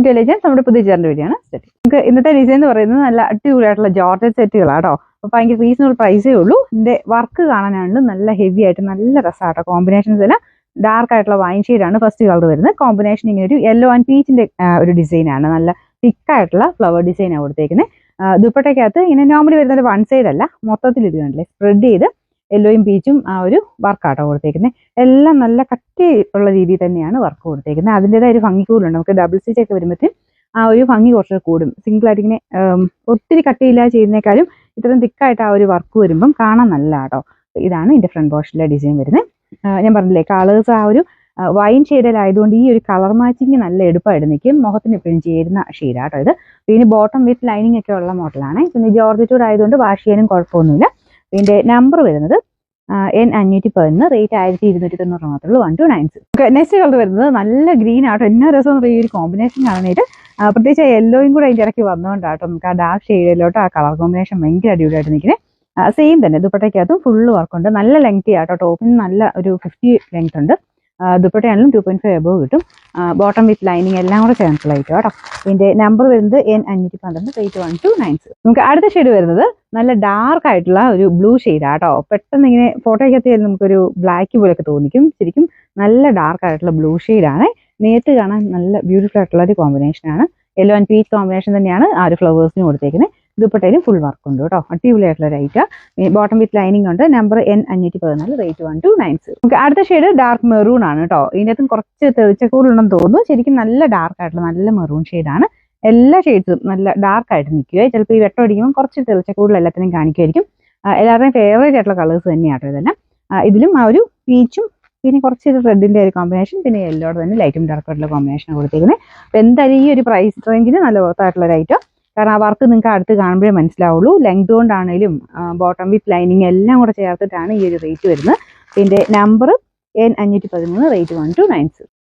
Video legends നമ്മുടെ പുതിയ ചേർന്ന വീഡിയോ ആണ്. നമുക്ക് ഇന്നത്തെ ഡിസൈൻ എന്ന് പറയുന്നത് നല്ല അടിപൊളിയായിട്ടുള്ള ജോർജറ്റ് സെറ്റുകളാട്ടോ. അപ്പോൾ ഭയങ്കര റീസണബിൾ പ്രൈസേ ഉള്ളൂ. ഇതിന്റെ വർക്ക് കാണാനാണ് നല്ല ഹെവി ആയിട്ട് നല്ല രസമാട്ടോ. കോമ്പിനേഷൻസ് എല്ലാം ഡാർക്ക് ആയിട്ടുള്ള വൈൻ ഷെയ്ഡാണ് ഫസ്റ്റ് കളർ വരുന്നത്. കോമ്പിനേഷൻ ഇങ്ങനെ ഒരു യെല്ലോ ആൻഡ് പീച്ചിന്റെ ഒരു ഡിസൈനാണ്. നല്ല തിക്കായിട്ടുള്ള ഫ്ലവർ ഡിസൈനാണ് കൊടുത്തേക്കുന്നത്. ദുപ്പട്ടയ്ക്കകത്ത് ഇങ്ങനെ നോർമലി വരുന്നത് വൺ സൈഡ് അല്ല, മൊത്തത്തിൽ ഇത് കണ്ടില്ലേ സ്പ്രെഡ് ചെയ്ത് യെല്ലോയും പീച്ചും ആ ഒരു വർക്കാട്ടോ കൊടുത്തേക്കുന്നത്. എല്ലാം നല്ല കട്ടി ഉള്ള രീതിയിൽ തന്നെയാണ് വർക്ക് കൊടുത്തേക്കുന്നത്. അതിൻ്റെതായ ഒരു ഭംഗി കൂടുതലുണ്ട്. നമുക്ക് ഡബിൾ സ്റ്റിച്ച് ഒക്കെ വരുമ്പോഴത്തേക്കും ആ ഒരു ഭംഗി കുറച്ച് കൂടും. സിംഗിൾ ആയിട്ട് ഇങ്ങനെ ഒത്തിരി കട്ടിയില്ലാതെ ചെയ്യുന്നേക്കാളും ഇത്രയും തിക്കായിട്ട് ആ ഒരു വർക്ക് വരുമ്പം കാണാൻ നല്ല കേട്ടോ. ഇതാണ് ഇതിന്റെ ഫ്രണ്ട് പോർഷനിലെ ഡിസൈൻ വരുന്നത്. ഞാൻ പറഞ്ഞില്ലേ കളേഴ്സ് ആ ഒരു വൈൻ ഷെയ്ഡിലായതുകൊണ്ട് ഈ ഒരു കളർ മാച്ചിങ് നല്ല എടുപ്പായിട്ട് നിൽക്കും. മുഖത്തിന് എപ്പോഴും ചേരുന്ന ഷെയ്ഡാട്ടോ ഇത്. പിന്നെ ബോട്ടം വിത്ത് ലൈനിങ് ഒക്കെ ഉള്ള മോഡലാണ്. പിന്നെ ജോർജറ്റ് ആയതുകൊണ്ട് വാഷ് ചെയ്യാനും കുഴപ്പമൊന്നുമില്ല. ഇതിന്റെ നമ്പർ വരുന്നത് N511, റേറ്റ് 1290 മാത്രമേ ഉള്ളൂ. 1296. നെക്സ്റ്റ് കളർ വരുന്നത് നല്ല ഗ്രീൻ ആട്ടോ. എന്നാ രസം ഈ ഒരു കോമ്പിനേഷൻ കാണാനായിട്ട്. പ്രത്യേകിച്ച് യെല്ലോയും കൂടെ അതിൻ്റെ ഇടയ്ക്ക് വന്നുകൊണ്ടാട്ടോ നമുക്ക് ആ ഡാർക്ക് ഷെയ്ഡിലോട്ട് ആ കളർ കോമ്പിനേഷൻ ഭയങ്കര അടിപൊളിയായിട്ട് നിൽക്കുന്നത്. സെയിം തന്നെ ദുപ്പട്ടയ്ക്കകത്തും ഫുള്ള് വർക്കുണ്ട്. നല്ല ലെങ്തി ആട്ടോ. ടോപ്പിന് നല്ല ഒരു 50 ലെങ്ത് ഉണ്ട്. ദുപ്പട്ടയാണെങ്കിലും 2.5 എബോവ് കിട്ടും. ബോട്ടം വിത്ത് ലൈനിങ് എല്ലാം കൂടെ ചേർന്നിട്ടുള്ളതായിട്ട് കേട്ടോ. ഇതിന്റെ നമ്പർ വരുന്നത് N512, റേറ്റ് 1296. നമുക്ക് അടുത്ത ഷെയ്ഡ് വരുന്നത് നല്ല ഡാർക്ക് ആയിട്ടുള്ള ഒരു ബ്ലൂ ഷെയ്ഡാട്ടോ. പെട്ടെന്ന് ഇങ്ങനെ ഫോട്ടോയ്ക്കകത്ത് നമുക്കൊരു ബ്ലാക്ക് പോലെയൊക്കെ തോന്നിക്കും. ശരിക്കും നല്ല ഡാർക്ക് ആയിട്ടുള്ള ബ്ലൂ ഷെയ്ഡാണ്. നേരിട്ട് കാണാൻ നല്ല ബ്യൂട്ടിഫുൾ ആയിട്ടുള്ള ഒരു കോമ്പിനേഷനാണ്. യെല്ലോ ആൻഡ് പീച്ച് കോമ്പിനേഷൻ തന്നെയാണ് ആ ഒരു ഫ്ലവേഴ്സിന് കൊടുത്തേക്കുന്നത്. ദുപ്പട്ടയിലും ഫുൾ വർക്ക് ഉണ്ട് കേട്ടോ. അടിപൊളിയായിട്ടുള്ള റേറ്റ്. ബോട്ടം വിത്ത് ലൈനിങ് ഉണ്ട്. Number N514, rate 1296. നമുക്ക് അടുത്ത ഷെയ്ഡ് ഡാർക്ക് മെറൂൺ ആണ് കേട്ടോ. ഇതിനകത്തും കുറച്ച് തെളിച്ചക്കൂടുണ്ടെന്ന് തോന്നുന്നു. ശരിക്കും നല്ല ഡാർക്ക് ആയിട്ടുള്ള നല്ല മെറൂൺ ഷെയ്ഡാണ്. എല്ലാ ഷെയ്ഡ്സും നല്ല ഡാർക്ക് ആയിട്ട് നിൽക്കുക. ചിലപ്പോൾ ഈ വെട്ടം അടിക്കുമ്പോൾ കുറച്ച് തെളിച്ചക്കൂടുതൽ എല്ലാത്തിനും കാണിക്കുമായിരിക്കും. എല്ലാവരുടെയും ഫേവറേറ്റ് ആയിട്ടുള്ള കളേഴ്സ് തന്നെയാട്ടോ ഇതെല്ലാം. ഇതിലും ആ ഒരു പീച്ചും പിന്നെ കുറച്ച് റെഡിന്റെ ഒരു കോമ്പിനേഷൻ, പിന്നെ യെല്ലോയുടെ തന്നെ ലൈറ്റും ഡാർക്ക് ആയിട്ടുള്ള കോമ്പിനേഷൻ കൊടുത്തിരിക്കുന്നത്. അപ്പോൾ എന്തായാലും ഈ ഒരു പ്രൈസ് റേഞ്ചിന് നല്ല വർത്തായിട്ടുള്ള ഒരു ഐറ്റം. കാരണം ആ വർക്ക് നിങ്ങൾക്ക് അടുത്ത് കാണുമ്പോഴേ മനസ്സിലാവുള്ളൂ. ലെങ്ത് കൊണ്ടാണെങ്കിലും ബോട്ടം വിത്ത് ലൈനിങ് എല്ലാം കൂടെ ചേർത്തിട്ടാണ് ഈ ഒരു റേറ്റ് വരുന്നത്. ഇതിന്റെ നമ്പർ N513, റേറ്റ് 1296.